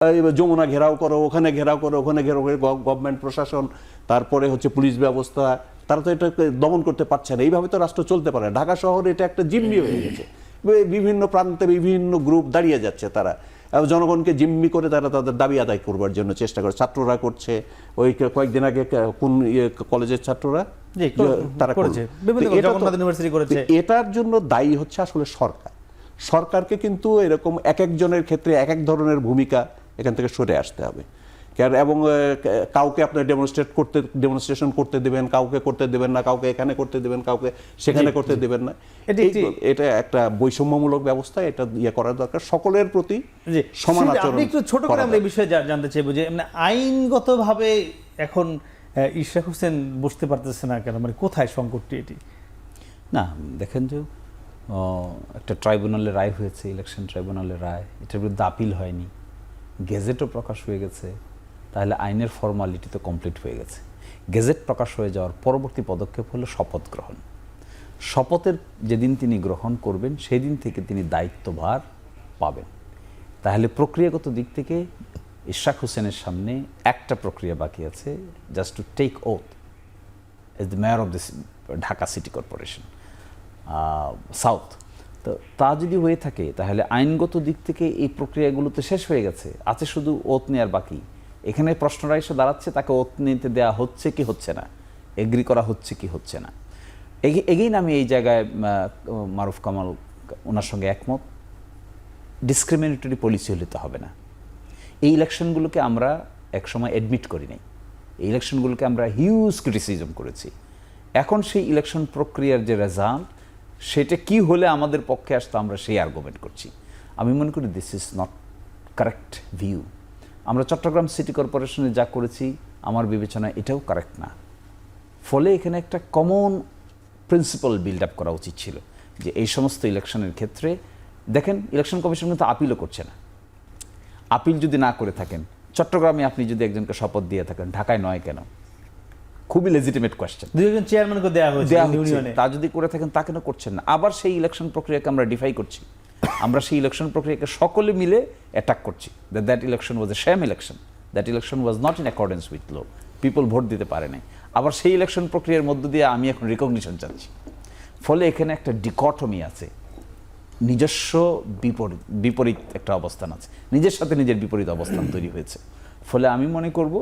যমুনা ঘেরাও করো, ওখানে ঘেরাও করো, ওখানে ঘেরাও করে গভর্নমেন্ট প্রশাসন, তারপরে হচ্ছে পুলিশ ব্যবস্থা, তারা তো এটা দমন করতে পারছে না। এইভাবে তো রাষ্ট্র চলতে পারে। ঢাকা শহরে এটা একটা জিম্মি হয়ে গেছে, বিভিন্ন প্রান্তে বিভিন্ন গ্রুপ দাঁড়িয়ে যাচ্ছে, তারা জনগণকে জিম্মি করে তারা তাদের দাবি আদায় করবার জন্য চেষ্টা করে। ছাত্ররা করছে, ওই কয়েকদিন আগে কোন কলেজের ছাত্ররা তারা করেছে, এটার জন্য দায়ী হচ্ছে আসলে সরকার। সরকারকে কিন্তু এরকম এক একজনের ক্ষেত্রে এক এক ধরনের ভূমিকা এখান থেকে সরে আসতে হবে। এবং কাউকে আপনি ডেমনস্ট্রেশন করতে দেবেন, কাউকে করতে দেবেন না, কাউকে এখানে করতে দেবেন, কাউকে সেখানে করতে দেবেন না। এটা একটা বৈষম্যমূলক ব্যবস্থা, এটা ইয়ে করার দরকার, সকলের প্রতি সমান আচরণ। একটু ছোট করে আমরা এই বিষয়ে জানতে চাইবো যে আইনগতভাবে এখন ইশরাক হোসেন বুঝতে পারতেছে না কেন, মানে কোথায় সংকটটি? এটি না, দেখেন যে একটা ট্রাইব্যুনালের রায় হয়েছে, ইলেকশন ট্রাইব্যুনালের রায়, এটার বিরুদ্ধে আপিল হয়নি, গেজেটও প্রকাশ হয়ে গেছে, তাহলে আইনের ফর্মালিটি তো কমপ্লিট হয়ে গেছে। গেজেট প্রকাশ হয়ে যাওয়ার পরবর্তী পদক্ষেপ হলো শপথ গ্রহণ। শপথের যেদিন তিনি গ্রহণ করবেন সেদিন থেকে তিনি দায়িত্বভার পাবেন। তাহলে প্রক্রিয়াগত দিক থেকে ইশরাক হোসেনের সামনে একটা প্রক্রিয়া বাকি আছে, just to take oath as the mayor of this Dhaka City Corporation South. তো তা যদি হয়ে থাকে তাহলে আইনগত দিক থেকে এই প্রক্রিয়াগুলো তো শেষ হয়ে গেছে, আছে শুধু ওত নেওয়ার বাকি। এখানে প্রশ্নটা এসে দাঁড়াচ্ছে তাকে ওত নিতে দেওয়া হচ্ছে কি হচ্ছে না, এগ্রি করা হচ্ছে কি হচ্ছে না। এগেইন আমি এই জায়গায় মারুফ কামাল ওনার সঙ্গে একমত, ডিসক্রিমিনেটরি পলিসি হলে তো হবে না। এই ইলেকশনগুলোকে আমরা একসময় অ্যাডমিট করি নাই, এই ইলেকশনগুলোকে আমরা হিউজ ক্রিটিসিজম করেছি। এখন সেই ইলেকশন প্রক্রিয়ার যে রেজাল্ট, সেটা কি হলে আমাদের পক্ষে আসতো আমরা সেই আর্গুমেন্ট করছি। আমি মনে করি this is not correct view. আমরা চট্টগ্রাম সিটি কর্পোরেশনে যা করেছি আমার বিবেচনায় এটাও কারেক্ট না। ফলে এখানে একটা কমন প্রিন্সিপাল বিল্ড আপ করা উচিত ছিল যে এই সমস্ত ইলেকশনের ক্ষেত্রে দেখেন ইলেকশন কমিশন কিন্তু আপিলও করছে না। আপিল যদি না করে থাকেন, চট্টগ্রামে আপনি যদি একজনকে শপথ দিয়ে থাকেন, ঢাকায় নয় কেন? খুবই লেজিটিমেট কোয়েশ্চেন। দুইজন চেয়ারম্যানকে দেওয়া হয়েছে, তা যদি করে থাকেন তা কেন করছেন না? আবার সেই ইলেকশন প্রক্রিয়াকে আমরা ডিফাই করছি, আমরা সেই ইলেকশন প্রক্রিয়াকে সকলে মিলে অ্যাটাক করছি। That election was a sham election, that election was not in accordance with law, people vote দিতে পারে নাই। আবার সেই ইলেকশন প্রক্রিয়ার মধ্য দিয়ে আমি এখন রিকগনিশন চাচ্ছি। ফলে এখানে একটা ডিকটমি আছে, নিজস্ব বিপরীত একটা অবস্থান আছে, নিজের সাথে নিজের বিপরীত অবস্থান তৈরি হয়েছে। ফলে আমি মনে করব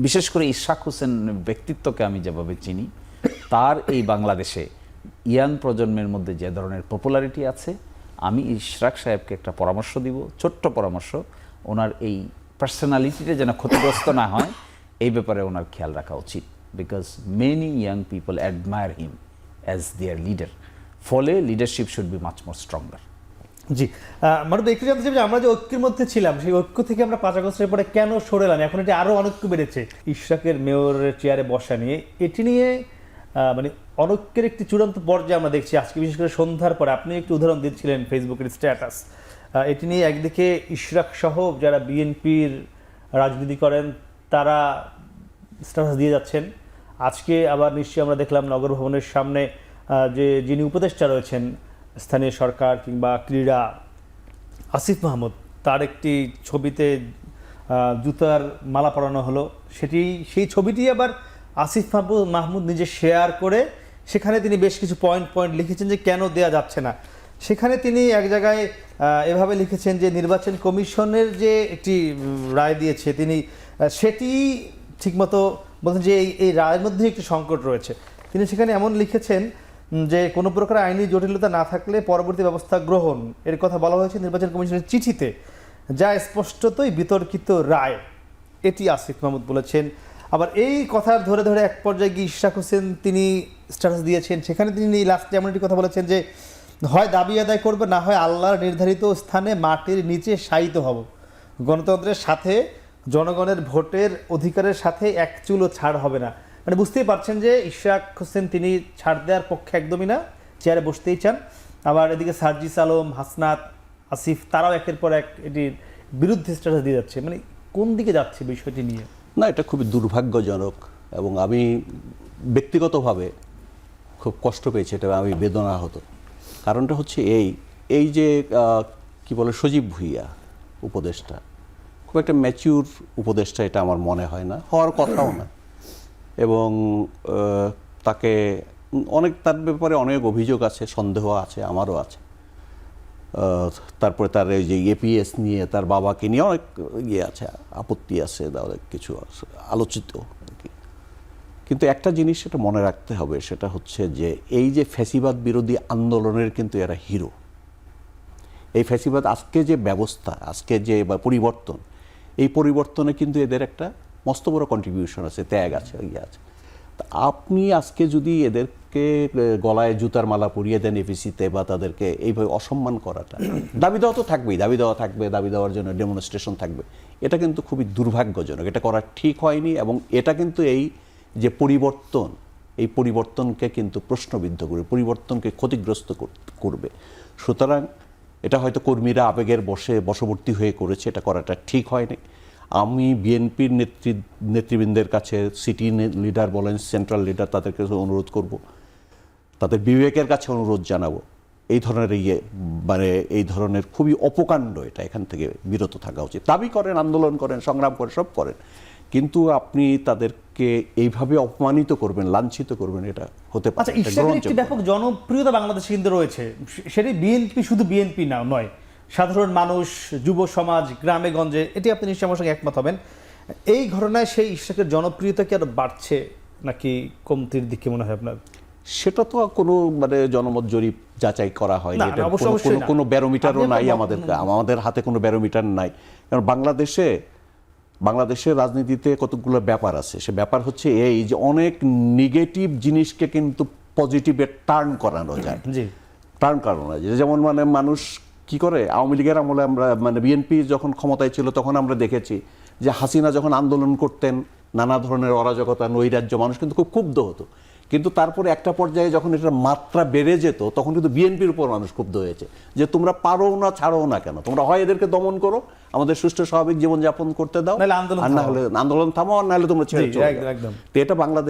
বিশেষ করে ইশরাক হোসেন ব্যক্তিত্বকে আমি যেভাবে চিনি, তার এই বাংলাদেশে ইয়াং প্রজন্মের মধ্যে যে ধরনের পপুলারিটি আছে, আমি ইশরাক সাহেবকে একটা পরামর্শ দিব, ছোট্ট পরামর্শ, ওনার এই পার্সোনালিটিটা যেন ক্ষতিগ্রস্ত না হয় এই ব্যাপারে ওনার খেয়াল রাখা উচিত। Because many young people admire him as their leader. ফলে leadership should be much more stronger. জি, মানে একটু জানতে চাই যে আমরা যে ঐক্যের মধ্যে ছিলাম, সেই ঐক্য থেকে আমরা 5 আগস্টের পরে কেন সরে এলাম? এখন এটি আরও অনৈক্য বেড়েছে। ইশরাকের মেয়রের চেয়ারে বসা নিয়ে এটি নিয়ে মানে অনৈক্যের একটি চূড়ান্ত পর্যায়ে আমরা দেখছি। আজকে বিশেষ করে সন্ধ্যার পরে আপনি একটি উদাহরণ দিচ্ছিলেন ফেসবুকের স্ট্যাটাস, এটি নিয়ে একদিকে ইশরাক সহ যারা বিএনপির রাজনীতি করেন তারা স্ট্যাটাস দিয়ে যাচ্ছেন। আজকে আবার নিশ্চয়ই আমরা দেখলাম নগর ভবনের সামনে যে যিনি উপদেষ্টা রয়েছেন স্থানীয় সরকার কিংবা ক্রীড়া, আসিফ মাহমুদ, তার একটি ছবিতে জুতার মালা পরানো হলো। সেই ছবিটি আবার আসিফ মাহমুদ নিজে শেয়ার করে সেখানে তিনি বেশ কিছু পয়েন্ট লিখেছেন যে কেন দেয়া যাচ্ছে না। সেখানে তিনি এক জায়গায় এভাবে লিখেছেন যে নির্বাচন কমিশনের যে একটি রায় দিয়েছে তিনি সেটি ঠিকমতো বলছেন যে এই রায়ের মধ্যে একটি সংকট রয়েছে। তিনি সেখানে এমন লিখেছেন যে কোনো প্রকার আইনি জটিলতা না থাকলে পরবর্তী ব্যবস্থা গ্রহণ, এর কথা বলা হয়েছে নির্বাচন কমিশনের চিঠিতে, যা স্পষ্টতই বিতর্কিত রায়, এটি আসিফ মাহমুদ বলেছেন। আবার এই কথা ধরে ধরে এক পর্যায়ে গিয়ে ইশরাক হোসেন তিনি স্ট্যাটাস দিয়েছেন, সেখানে তিনি লাস্টে এমন একটি কথা বলেছেন যে হয় দাবি আদায় করবে, না হয় আল্লাহর নির্ধারিত স্থানে মাটির নিচে শায়িত হব। গণতন্ত্রের সাথে জনগণের ভোটের অধিকারের সাথে এক চুলও ছাড় হবে না। মানে বুঝতেই পারছেন যে ইশরাক হোসেন তিনি ছাড় দেওয়ার পক্ষে একদমই না, চেয়ারে বসতেই চান। আবার এদিকে সার্জিস আলম, হাসনাত, আসিফ তারাও একের পর এক এটির বিরুদ্ধে স্ট্যাটাস দিয়ে যাচ্ছে। মানে কোন দিকে যাচ্ছে বিষয়টি নিয়ে? না, এটা খুবই দুর্ভাগ্যজনক এবং আমি ব্যক্তিগতভাবে খুব কষ্ট পেয়েছি, এটা আমি বেদনা হতো। কারণটা হচ্ছে এই যে কি বলে সজীব ভুঁইয়া উপদেষ্টা খুব একটা ম্যাচিউর উপদেষ্টা এটা আমার মনে হয় না, হওয়ার কথাও না। এবং তাকে তার ব্যাপারে অনেক অভিযোগ আছে, সন্দেহ আছে, আমারও আছে। তারপরে তার এই যে এপিএস নিয়ে, তার বাবাকে নিয়ে অনেক আছে, আপত্তি আছে, অনেক কিছু আছে আলোচিত আর কি। কিন্তু একটা জিনিস সেটা মনে রাখতে হবে, সেটা হচ্ছে যে এই যে ফ্যাসিবাদ বিরোধী আন্দোলনের কিন্তু এরা হিরো। এই ফ্যাসিবাদ আজকে যে ব্যবস্থা, আজকে যে পরিবর্তন, এই পরিবর্তনে কিন্তু এদের একটা মস্ত বড় কন্ট্রিবিউশন আছে, ত্যাগ আছে, আছে। আপনি আজকে যদি এদেরকে গলায় জুতার মালা পরিয়ে দেন এফিসিতে, বা তাদেরকে এইভাবে অসম্মান করাটা, দাবি দেওয়া তো থাকবেই, দাবি দেওয়া থাকবে, দাবি দেওয়ার জন্য ডেমনস্ট্রেশন থাকবে, এটা কিন্তু খুবই দুর্ভাগ্যজনক, এটা করা ঠিক হয়নি। এবং এটা কিন্তু এই যে পরিবর্তন, এই পরিবর্তনকে কিন্তু প্রশ্নবিদ্ধ করবে, পরিবর্তনকে ক্ষতিগ্রস্ত করবে। সুতরাং এটা হয়তো কর্মীরা আবেগের বশবর্তী হয়ে করেছে, এটা করাটা ঠিক হয়নি। আমি বিএনপির নেতৃবৃন্দের কাছে, সিটি লিডার বলেন, সেন্ট্রাল লিডার, তাদের কাছে অনুরোধ করব, তাদের বিবেকের কাছে অনুরোধ জানাবো, এই ধরনের এই ধরনের খুবই অপকাণ্ড, এটা এখান থেকে বিরত থাকা উচিত। দাবি করেন, আন্দোলন করেন, সংগ্রাম করেন, সব করেন, কিন্তু আপনি তাদেরকে এইভাবে অপমানিত করবেন, লাঞ্ছিত করবেন, এটা হতে পারে। আচ্ছা, ইশরাকের একটি ব্যাপক জনপ্রিয়তা বাংলাদেশে কিন্তু রয়েছে, সেটি বিএনপি, শুধু বিএনপি নয়, সাধারণ মানুষ, যুব সমাজ, গ্রামে গঞ্জে, এটি আপনি নিশ্চয়ই আমার সঙ্গে একমত হবেন। এই ঘটনায় সেই ইশরাকের জনপ্রিয়তা কি আরো বাড়ছে নাকি কমতির দিকে মনে হয় আপনার? সেটা তো কোনো জনমত জরিপ যাচাই করা হয়নি, না, এটা অবশ্যই না। কোনো ব্যারোমিটারও আপনি নাই একটা আমাদের হাতে, কোনো ব্যারোমিটার নাই। কারণ বাংলাদেশের রাজনীতিতে কতগুলো ব্যাপার আছে। সে ব্যাপার হচ্ছে এই যে অনেক নেগেটিভ জিনিসকে কিন্তু পজিটিভে টার্ন করানো যায়, জি, টার্ন করানো যায়। যেমন মানুষ কি করে, আওয়ামী লীগের আমলে আমরা বিএনপি যখন ক্ষমতায় ছিল তখন আমরা দেখেছি যে হাসিনা যখন আন্দোলন করতেন, নানা ধরনের অরাজকতা, নৈরাজ্য, মানুষ কিন্তু খুব ক্ষুব্ধ হতো। কিন্তু তারপরে একটা পর্যায়ে যখন এটার মাত্রা বেড়ে যেত, তখন কিন্তু বিএনপির উপর মানুষ ক্ষুব্ধ হয়েছে যে তোমরা পারো না, ছাড়ো না কেন, তোমরা হয় এদেরকে দমন করো, আমাদের সুষ্ঠু স্বাভাবিক জীবনযাপন করতে দাও, নাহলে আন্দোলন আর না হলে আন্দোলন থামাও, আর না হলে তোমরা ছেড়ে চলে যাও। একদম। তো এটা বাংলাদেশ